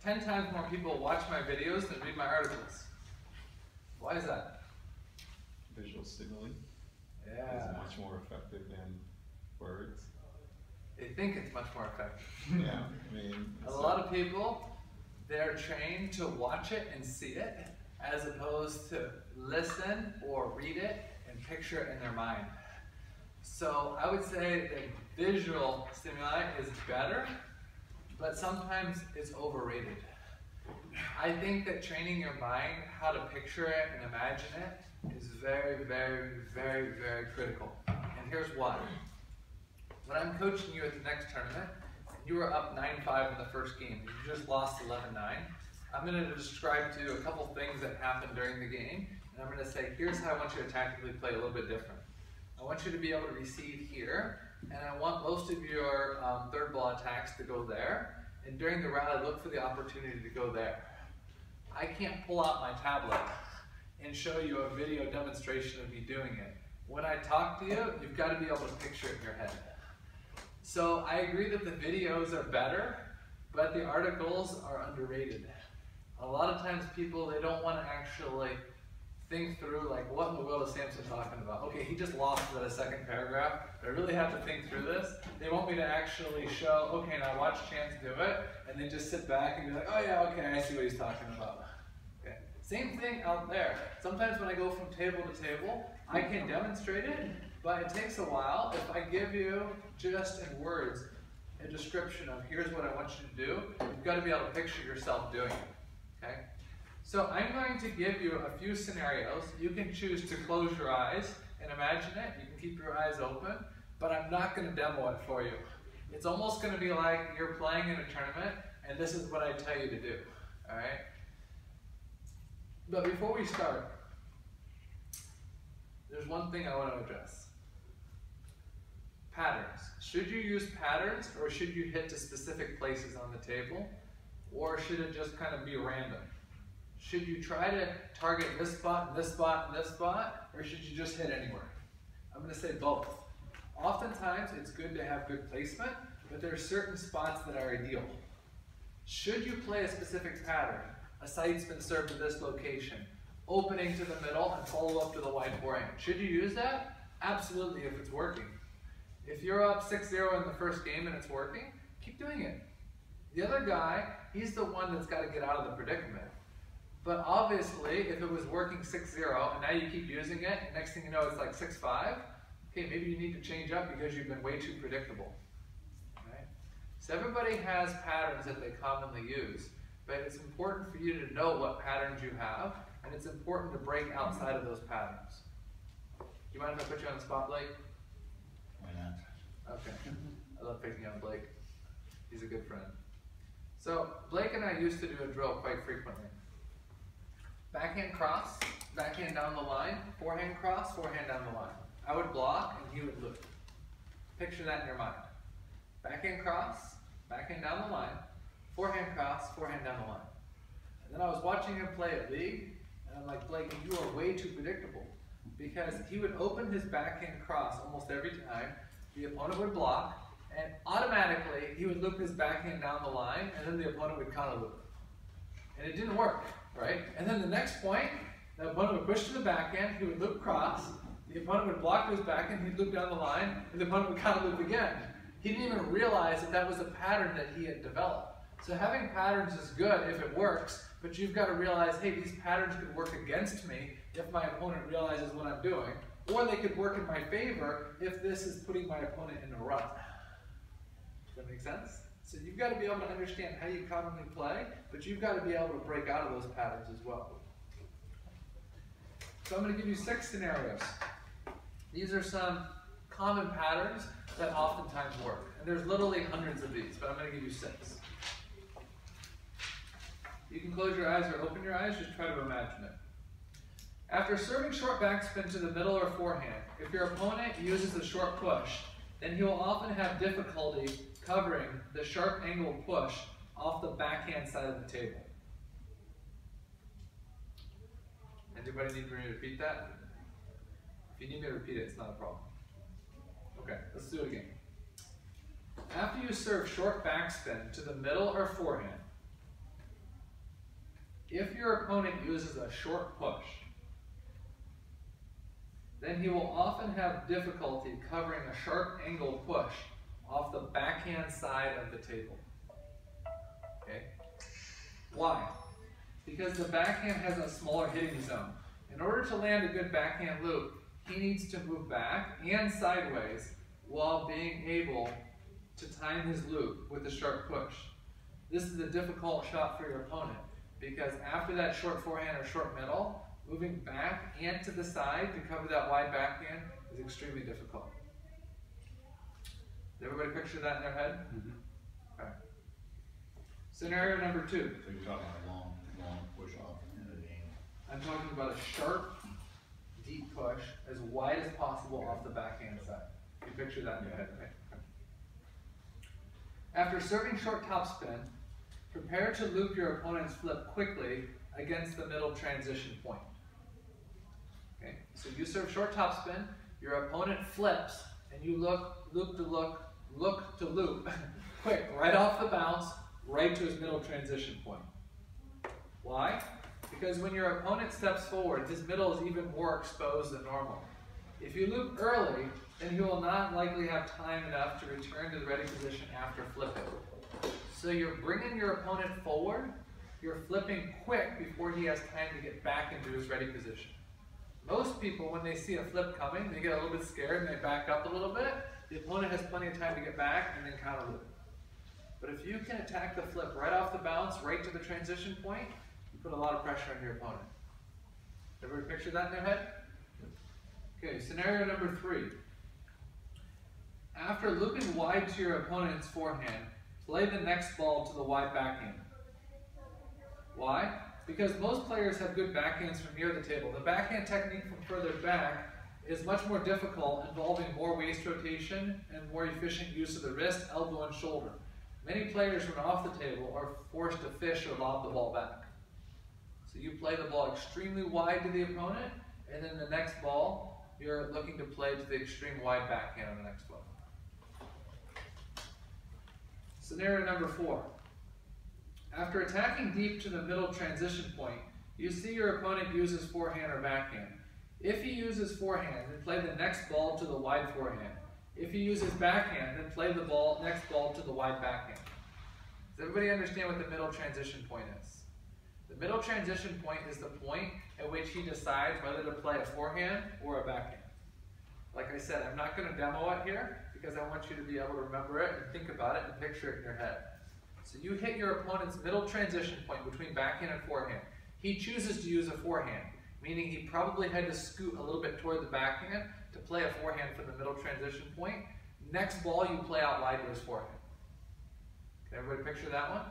10 times more people watch my videos than read my articles. Why is that? Visual signaling is much more effective than words. They think it's much more effective. Yeah, I mean, a lot of people, they're trained to watch it and see it, as opposed to listen or read it and picture it in their mind. So I would say that visual stimuli is better, but sometimes it's overrated. I think that training your mind how to picture it and imagine it is very, very, very, very critical. And here's why. When I'm coaching you at the next tournament, you were up 9-5 in the first game, you just lost 11-9, I'm going to describe to you a couple things that happened during the game, and I'm going to say, here's how I want you to tactically play a little bit different. I want you to be able to receive here, and I want most of your third ball attacks to go there, and during the rally, look for the opportunity to go there. I can't pull out my tablet and show you a video demonstration of me doing it. When I talk to you, you've got to be able to picture it in your head. So I agree that the videos are better, but the articles are underrated. A lot of times people, they don't want to actually think through, like, what in the world is Samson talking about? Okay, he just lost that a second paragraph. I really have to think through this. They want me to actually show, okay, now watch Chance do it, and then just sit back and be like, oh yeah, okay, I see what he's talking about. Okay. Same thing out there. Sometimes when I go from table to table, I can demonstrate it, but it takes a while. If I give you just in words a description of here's what I want you to do, you've got to be able to picture yourself doing it. Okay? So I'm going to give you a few scenarios. You can choose to close your eyes and imagine it. You can keep your eyes open, but I'm not going to demo it for you. It's almost going to be like you're playing in a tournament and this is what I tell you to do. All right? But before we start, there's one thing I want to address. Patterns. Should you use patterns, or should you hit to specific places on the table, or should it just kind of be random? Should you try to target this spot, and this spot, and this spot, or should you just hit anywhere? I'm going to say both. Oftentimes, it's good to have good placement, but there are certain spots that are ideal. Should you play a specific pattern, a sight spin serve to this location, opening to the middle and follow up to the wide forehand, should you use that? Absolutely, if it's working. If you're up 6-0 in the first game and it's working, keep doing it. The other guy, he's the one that's got to get out of the predicament. But obviously, if it was working 6-0 and now you keep using it, and next thing you know it's like 6-5, okay, maybe you need to change up because you've been way too predictable. Right? So everybody has patterns that they commonly use, but it's important for you to know what patterns you have, and it's important to break outside of those patterns. Do you mind if I put you on the spot, Blake? Why not? Okay. I love picking on Blake. He's a good friend. So Blake and I used to do a drill quite frequently. Backhand cross, backhand down the line, forehand cross, forehand down the line. I would block and he would loop. Picture that in your mind. Backhand cross, backhand down the line, forehand cross, forehand down the line. And then I was watching him play at league, and I'm like, Blake, you are way too predictable. Because he would open his backhand cross almost every time, the opponent would block, and automatically he would loop his backhand down the line, and then the opponent would counter loop. And it didn't work, right? And then the next point, the opponent would push to the backhand, he would loop cross, the opponent would block to his backhand, he'd loop down the line, and the opponent would counter loop again. He didn't even realize that that was a pattern that he had developed. So having patterns is good if it works, but you've got to realize, hey, these patterns could work against me if my opponent realizes what I'm doing, or they could work in my favor if this is putting my opponent in a rut. Does that make sense? So you've got to be able to understand how you commonly play, but you've got to be able to break out of those patterns as well. So I'm going to give you 6 scenarios. These are some common patterns that oftentimes work. And there's literally hundreds of these, but I'm going to give you 6. You can close your eyes or open your eyes, just try to imagine it. After serving short backspin to the middle or forehand, if your opponent uses a short push, then he will often have difficulty covering the sharp angle push off the backhand side of the table. Anybody need me to repeat that? If you need me to repeat it, it's not a problem. Okay, let's do it again. After you serve short backspin to the middle or forehand, If your opponent uses a short push, then he will often have difficulty covering a sharp angle push off the backhand side of the table. Okay? Why? Because the backhand has a smaller hitting zone. In order to land a good backhand loop, he needs to move back and sideways while being able to time his loop with a sharp push. This is a difficult shot for your opponent because after that short forehand or short middle, moving back and to the side to cover that wide backhand is extremely difficult. Did everybody picture that in their head? Mm-hmm. Okay. Scenario number 2. So you're talking about long push off in the game. I'm talking about a sharp, deep push as wide as possible off the backhand side. You picture that in your head, right? Okay. After serving short topspin, prepare to loop your opponent's flip quickly against the middle transition point. Okay, so you serve short topspin, your opponent flips, and you look to loop, quick, right off the bounce, right to his middle transition point. Why? Because when your opponent steps forward, his middle is even more exposed than normal. If you loop early, then he will not likely have time enough to return to the ready position after flipping. So you're bringing your opponent forward, you're flipping quick before he has time to get back into his ready position. Most people, when they see a flip coming, they get a little bit scared and they back up a little bit. The opponent has plenty of time to get back and then counter loop. But if you can attack the flip right off the bounce, right to the transition point, you put a lot of pressure on your opponent. Everybody picture that in their head? Okay, scenario number 3. After looping wide to your opponent's forehand, play the next ball to the wide backhand. Why? Because most players have good backhands from near the table. The backhand technique from further back is much more difficult, involving more waist rotation and more efficient use of the wrist, elbow, and shoulder. Many players, when off the table, are forced to fish or lob the ball back. So you play the ball extremely wide to the opponent, and then the next ball, you're looking to play to the extreme wide backhand on the next ball. Scenario number 4. After attacking deep to the middle transition point, you see your opponent uses forehand or backhand. If he uses forehand, then play the next ball to the wide forehand. If he uses backhand, then play the next ball to the wide backhand. Does everybody understand what the middle transition point is? The middle transition point is the point at which he decides whether to play a forehand or a backhand. Like I said, I'm not going to demo it here because I want you to be able to remember it and think about it and picture it in your head. So you hit your opponent's middle transition point between backhand and forehand. He chooses to use a forehand, meaning he probably had to scoot a little bit toward the backhand to play a forehand from the middle transition point. Next ball, you play out wide to his forehand. Can everybody picture that one?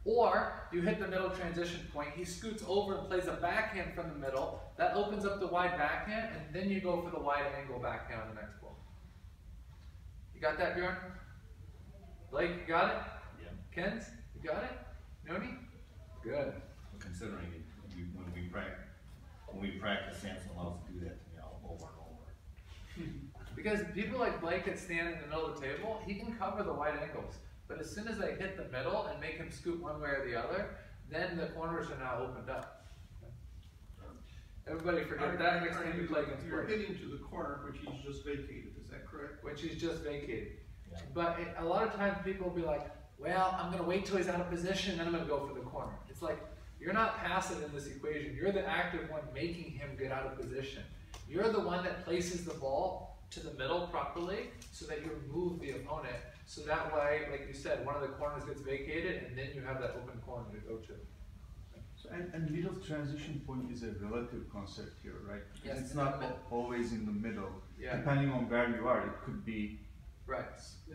Or you hit the middle transition point, he scoots over and plays a backhand from the middle. That opens up the wide backhand, and then you go for the wide angle backhand on the next ball. You got that, Bjorn? Blake, you got it? Yeah. Kens, you got it? Noni? Good. Considering it, when we practice, Samson loves to do that to me over and over. Because people like Blake that stand in the middle of the table, he can cover the wide angles. But as soon as they hit the middle and make him scoop one way or the other, then the corners are now opened up. Everybody forget that next time you play against Blake. You're hitting to the corner, which he's just vacated, is that correct? Which he's just vacated. Yeah. But a lot of times people will be like, well, I'm going to wait till he's out of position, then I'm going to go for the corner. It's like, you're not passive in this equation. You're the active one making him get out of position. You're the one that places the ball to the middle properly so that you remove the opponent. So that way, like you said, one of the corners gets vacated and then you have that open corner to go to. So, and middle transition point is a relative concept here, right? Because Yes, it's not always in the middle. Yeah. Depending on where you are, it could be, Right.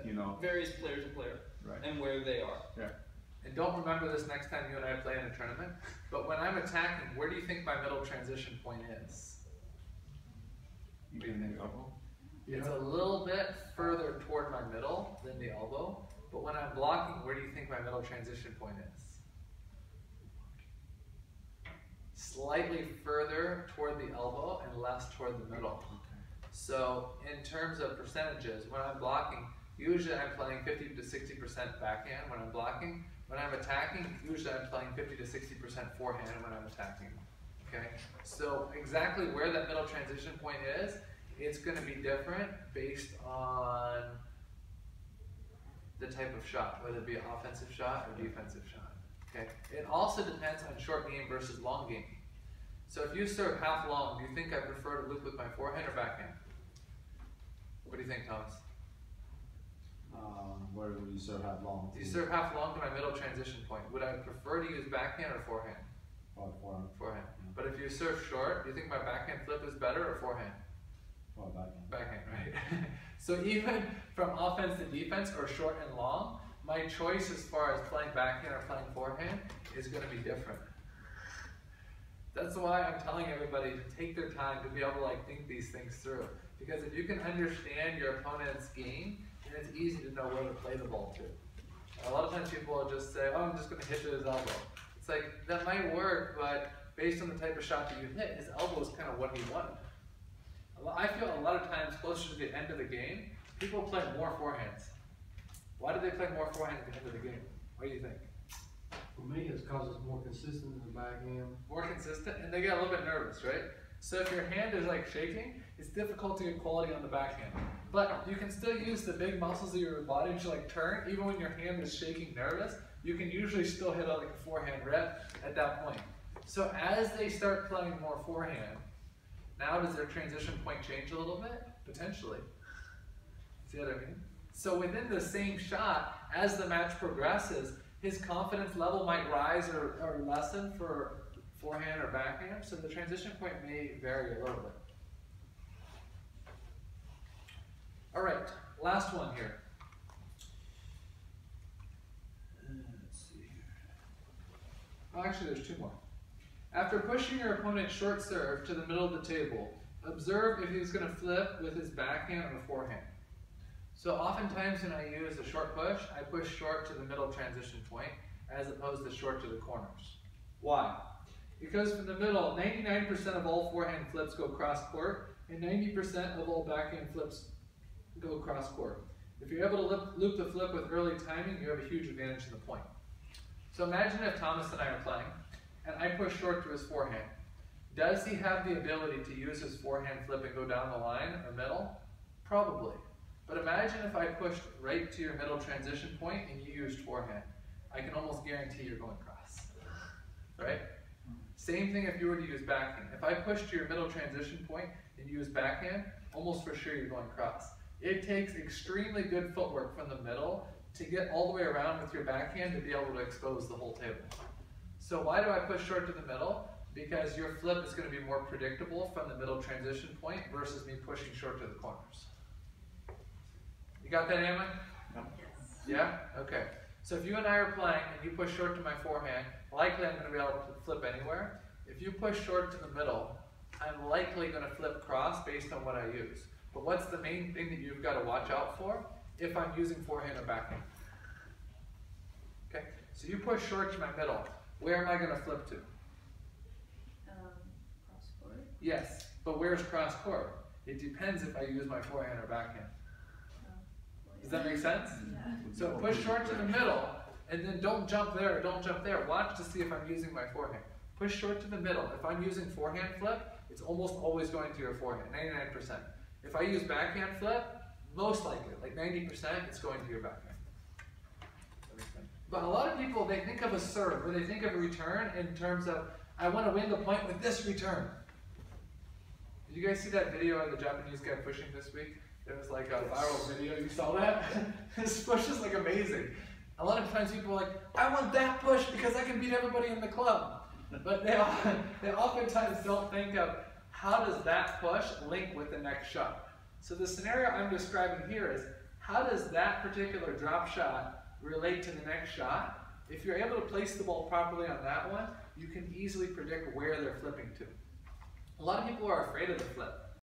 you know. Varies player to player, Right. and where they are. Yeah. And don't remember this next time you and I play in a tournament, but when I'm attacking, where do you think my middle transition point is? You can elbow. It's a little bit further toward my middle than the elbow, but when I'm blocking, where do you think my middle transition point is? Slightly further toward the elbow and less toward the middle. So in terms of percentages, when I'm blocking, usually I'm playing 50 to 60% backhand when I'm blocking. When I'm attacking, usually I'm playing 50 to 60% forehand when I'm attacking. Okay? So exactly where that middle transition point is, it's going to be different based on the type of shot, whether it be an offensive shot or defensive shot. Okay? It also depends on short game versus long game. So if you serve half long, do you think I prefer to loop with my forehand or backhand? What do you think, Thomas? Where would you serve half long? Do you serve half long to my middle transition point? Would I prefer to use backhand or forehand? Forehand. Forehand. But if you serve short, do you think my backhand flip is better or forehand? Backhand. Backhand, right? So even from offense to defense or short and long, my choice as far as playing backhand or playing forehand is going to be different. That's why I'm telling everybody to take their time to be able to think these things through. Because if you can understand your opponent's game, then it's easy to know where to play the ball to. A lot of times people will just say, oh, I'm just going to hit to his elbow. It's like, that might work, but based on the type of shot that you hit, his elbow is kind of what he wanted. I feel a lot of times, closer to the end of the game, people play more forehands. Why do they play more forehand at the end of the game? What do you think? For me, it's because it's more consistent in the backhand. More consistent, and they get a little bit nervous, right? So if your hand is shaking, it's difficult to get quality on the backhand. But you can still use the big muscles of your body to turn, even when your hand is shaking nervous. You can usually still hit a forehand rep at that point. So as they start playing more forehand, now does their transition point change a little bit? Potentially. See what I mean? So within the same shot, as the match progresses, his confidence level might rise or lessen for forehand or backhand, so the transition point may vary a little bit. All right, last one here. Let's see here. Oh, actually, there's two more. After pushing your opponent's short serve to the middle of the table, observe if he's going to flip with his backhand or forehand. So oftentimes when I use a short push, I push short to the middle transition point as opposed to short to the corners. Why? Because from the middle, 99% of all forehand flips go cross court, and 90% of all backhand flips go cross court. If you're able to loop the flip with early timing, you have a huge advantage in the point. So imagine if Thomas and I are playing, and I push short to his forehand. Does he have the ability to use his forehand flip and go down the line or middle? Probably. But imagine if I pushed right to your middle transition point and you used forehand. I can almost guarantee you're going cross. Right? Same thing if you were to use backhand. If I pushed to your middle transition point and you use backhand, almost for sure you're going cross. It takes extremely good footwork from the middle to get all the way around with your backhand to be able to expose the whole table. So why do I push short to the middle? Because your flip is going to be more predictable from the middle transition point versus me pushing short to the corners. You got that, Emma? Yep. Yeah? Okay. So if you and I are playing and you push short to my forehand, likely I'm going to be able to flip anywhere. If you push short to the middle, I'm likely going to flip cross based on what I use. But what's the main thing that you've got to watch out for if I'm using forehand or backhand? Okay? So you push short to my middle. Where am I going to flip to? Cross court. Yes, but where's cross court? It depends if I use my forehand or backhand. Does that make sense? Yeah. So push short to the middle, and then don't jump there or don't jump there. Watch to see if I'm using my forehand. Push short to the middle. If I'm using forehand flip, it's almost always going to your forehand, 99%. If I use backhand flip, most likely, 90%, it's going to your backhand. But a lot of people, they think of a serve, or they think of a return in terms of, I want to win the point with this return. Did you guys see that video of the Japanese guy pushing this week? It was like a viral video. You saw that? His push is amazing. A lot of times people are like, I want that push because I can beat everybody in the club. But they oftentimes don't think of how does that push link with the next shot. So the scenario I'm describing here is, how does that particular drop shot relate to the next shot? If you're able to place the ball properly on that one, you can easily predict where they're flipping to. A lot of people are afraid of the flip.